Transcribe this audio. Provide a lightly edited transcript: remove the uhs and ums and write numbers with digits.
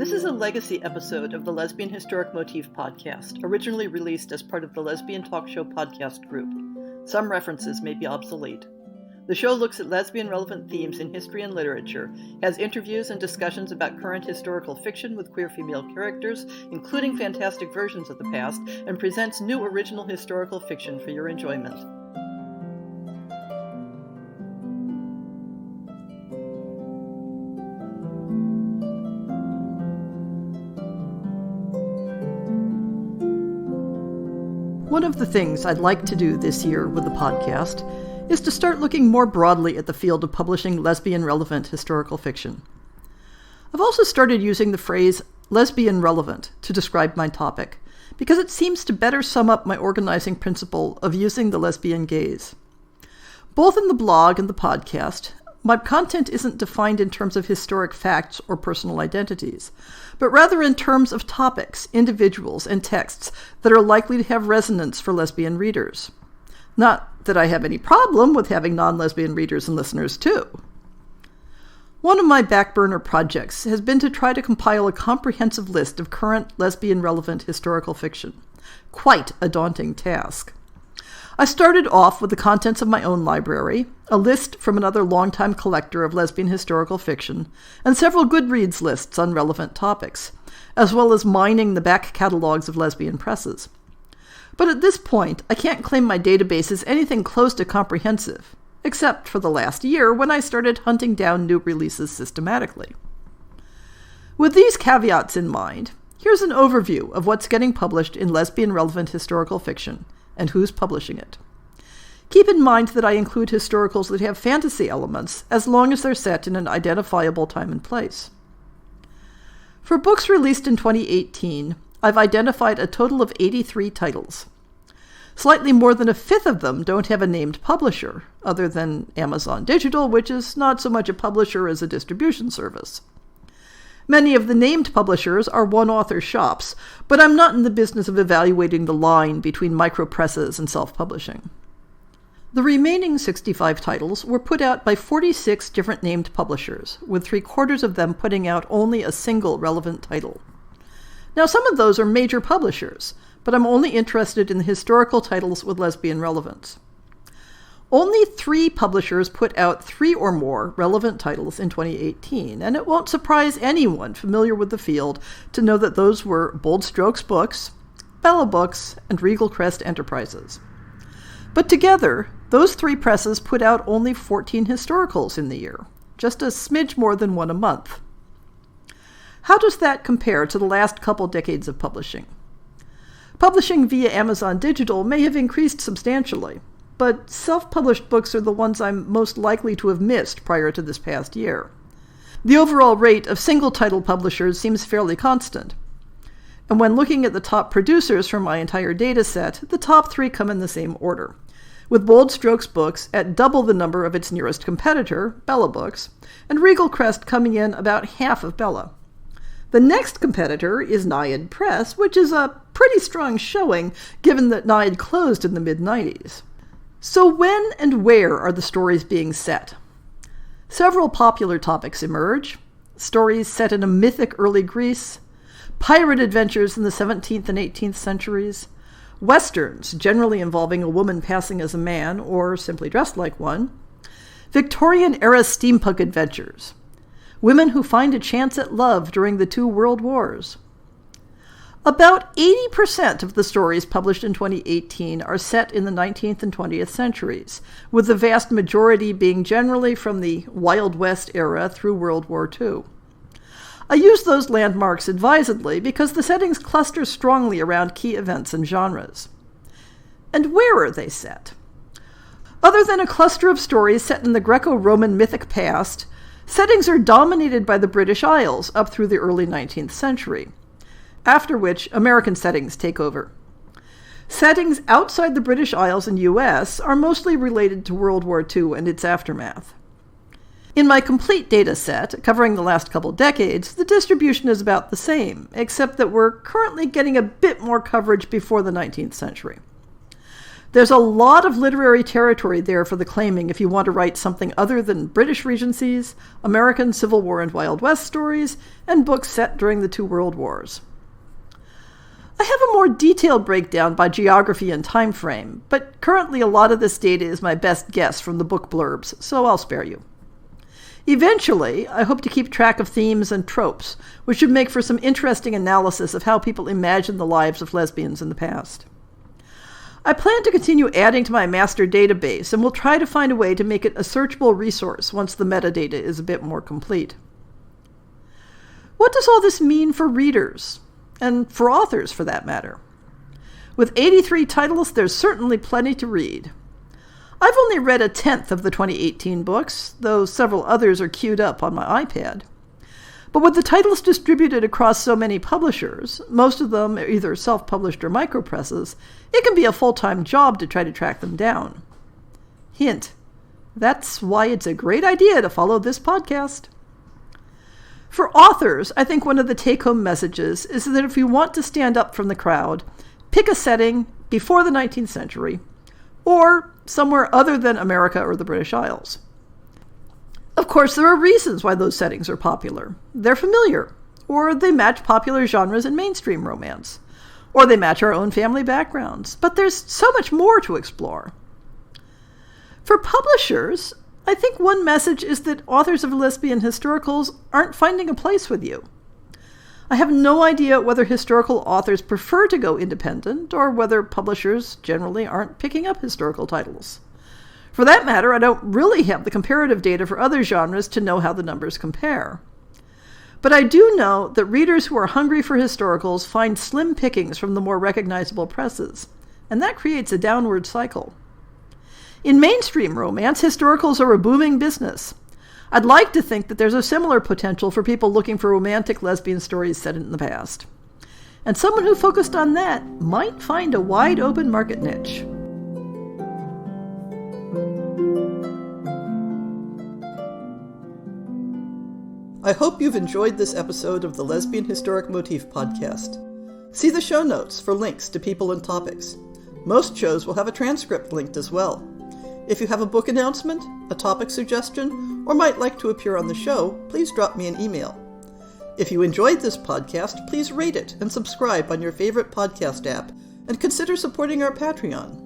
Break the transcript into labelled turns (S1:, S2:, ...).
S1: This is a legacy episode of the Lesbian Historic Motif podcast, originally released as part of the Lesbian Talk Show podcast group. Some references may be obsolete. The show looks at lesbian-relevant themes in history and literature, has interviews and discussions about current historical fiction with queer female characters, including fantastic versions of the past, and presents new original historical fiction for your enjoyment. One of the things I'd like to do this year with the podcast is to start looking more broadly at the field of publishing lesbian-relevant historical fiction. I've also started using the phrase lesbian-relevant to describe my topic, because it seems to better sum up my organizing principle of using the lesbian gaze. Both in the blog and the podcast, my content isn't defined in terms of historic facts or personal identities, but rather in terms of topics, individuals, and texts that are likely to have resonance for lesbian readers. Not that I have any problem with having non-lesbian readers and listeners too. One of my back-burner projects has been to try to compile a comprehensive list of current lesbian-relevant historical fiction. Quite a daunting task. I started off with the contents of my own library, a list from another longtime collector of lesbian historical fiction, and several Goodreads lists on relevant topics, as well as mining the back catalogs of lesbian presses. But at this point, I can't claim my database is anything close to comprehensive, except for the last year when I started hunting down new releases systematically. With these caveats in mind, here's an overview of what's getting published in lesbian-relevant historical fiction, and who's publishing it. Keep in mind that I include historicals that have fantasy elements, as long as they're set in an identifiable time and place. For books released in 2018, I've identified a total of 83 titles. Slightly more than a fifth of them don't have a named publisher, other than Amazon Digital, which is not so much a publisher as a distribution service. Many of the named publishers are one-author shops, but I'm not in the business of evaluating the line between micropresses and self-publishing. The remaining 65 titles were put out by 46 different named publishers, with 3/4 of them putting out only a single relevant title. Now, some of those are major publishers, but I'm only interested in the historical titles with lesbian relevance. Only 3 publishers put out 3 or more relevant titles in 2018, and it won't surprise anyone familiar with the field to know that those were Bold Strokes Books, Bella Books, and Regal Crest Enterprises. But together, those 3 presses put out only 14 historicals in the year, just a smidge more than one a month. How does that compare to the last couple decades of publishing? Publishing via Amazon Digital may have increased substantially, but self-published books are the ones I'm most likely to have missed prior to this past year. The overall rate of single-title publishers seems fairly constant. And when looking at the top producers from my entire data set, the top 3 come in the same order, with Bold Strokes Books at double the number of its nearest competitor, Bella Books, and Regal Crest coming in about half of Bella. The next competitor is Naiad Press, which is a pretty strong showing given that Naiad closed in the mid-90s. So when and where are the stories being set? Several popular topics emerge. Stories set in a mythic early Greece, pirate adventures in the 17th and 18th centuries, westerns generally involving a woman passing as a man or simply dressed like one, Victorian-era steampunk adventures, women who find a chance at love during the 2 world wars. About 80% of the stories published in 2018 are set in the 19th and 20th centuries, with the vast majority being generally from the Wild West era through World War II. I use those landmarks advisedly because the settings cluster strongly around key events and genres. And where are they set? Other than a cluster of stories set in the Greco-Roman mythic past, settings are dominated by the British Isles up through the early 19th century, after which American settings take over. Settings outside the British Isles and US are mostly related to World War II and its aftermath. In my complete data set, covering the last couple decades, the distribution is about the same, except that we're currently getting a bit more coverage before the 19th century. There's a lot of literary territory there for the claiming if you want to write something other than British Regencies, American Civil War and Wild West stories, and books set during the 2 World Wars. I have a more detailed breakdown by geography and time frame, but currently a lot of this data is my best guess from the book blurbs, so I'll spare you. Eventually, I hope to keep track of themes and tropes, which should make for some interesting analysis of how people imagine the lives of lesbians in the past. I plan to continue adding to my master database, and will try to find a way to make it a searchable resource once the metadata is a bit more complete. What does all this mean for readers? And for authors, for that matter? With 83 titles, there's certainly plenty to read. I've only read a 10th of the 2018 books, though several others are queued up on my iPad. But with the titles distributed across so many publishers, most of them are either self-published or micropresses, it can be a full-time job to try to track them down. Hint: that's why it's a great idea to follow this podcast. For authors, I think one of the take-home messages is that if you want to stand up from the crowd, pick a setting before the 19th century, or somewhere other than America or the British Isles. Of course, there are reasons why those settings are popular. They're familiar, or they match popular genres in mainstream romance, or they match our own family backgrounds, but there's so much more to explore. For publishers, I think one message is that authors of lesbian historicals aren't finding a place with you. I have no idea whether historical authors prefer to go independent, or whether publishers generally aren't picking up historical titles. For that matter, I don't really have the comparative data for other genres to know how the numbers compare. But I do know that readers who are hungry for historicals find slim pickings from the more recognizable presses, and that creates a downward cycle. In mainstream romance, historicals are a booming business. I'd like to think that there's a similar potential for people looking for romantic lesbian stories set in the past. And someone who focused on that might find a wide open market niche. I hope you've enjoyed this episode of the Lesbian Historic Motif Podcast. See the show notes for links to people and topics. Most shows will have a transcript linked as well. If you have a book announcement, a topic suggestion, or might like to appear on the show, please drop me an email. If you enjoyed this podcast, please rate it and subscribe on your favorite podcast app, and consider supporting our Patreon.